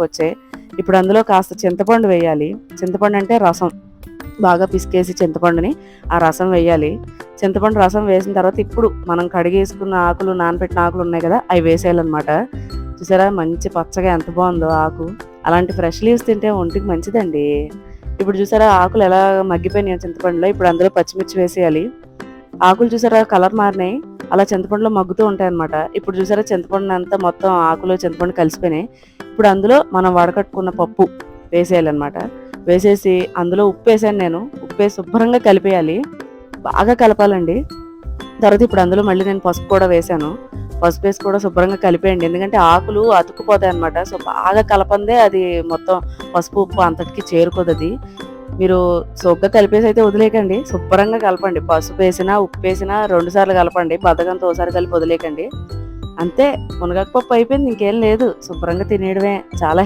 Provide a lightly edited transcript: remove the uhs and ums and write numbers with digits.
వచ్చాయి. ఇప్పుడు అందులో కాస్త చింతపండు వేయాలి. చింతపండు అంటే రసం, బాగా పిసికేసి చింతపండుని ఆ రసం వేయాలి. చింతపండు రసం వేసిన తర్వాత ఇప్పుడు మనం కడిగేసుకున్న ఆకులు, నానబెట్టిన ఆకులు ఉన్నాయి కదా, అవి వేసేయాలన్నమాట. చూసారా మంచి పచ్చగా ఎంత బాగుందో ఆకు. అలాంటి ఫ్రెష్ లీవ్స్ తింటే ఒంటికి మంచిదండి. ఇప్పుడు చూసారా ఆకులు ఎలా మగ్గిపోయినాయి చింతపండులో. ఇప్పుడు అందులో పచ్చిమిర్చి వేసేయాలి. ఆకులు చూసారా కలర్ మారినాయి, అలా చింతపండులో మగ్గుతూ ఉంటాయి అనమాట. ఇప్పుడు చూసారా చింతపండు అంతా మొత్తం ఆకులు చింతపండు కలిసిపోయినాయి. ఇప్పుడు అందులో మనం వడకట్టుకున్న పప్పు వేసేయాలన్నమాట. వేసేసి అందులో ఉప్పు వేసాను నేను. ఉప్పు వేసి శుభ్రంగా కలిపేయాలి, బాగా కలపాలండి. తర్వాత ఇప్పుడు అందులో మళ్ళీ నేను పసుపు కూడా వేసాను. పసుపు వేసి కూడా శుభ్రంగా కలిపేయండి, ఎందుకంటే ఆకులు అతుక్కుపోతాయి అనమాట. సో బాగా కలపందే అది మొత్తం పసుపు ఉప్పు అంతటికి చేరుకోదు. అది మీరు సోగ్గా కలిపేసి అయితే వదిలేకండి, శుభ్రంగా కలపండి. పసుపు వేసినా ఉప్పు వేసినా 2 సార్లు కలపండి, బద్దకంతో ఒకసారి కలిపి వదిలేకండి. అంతే, మునగాకు పప్పు అయిపోయింది, ఇంకేం లేదు. శుభ్రంగా తినేయడమే. చాలా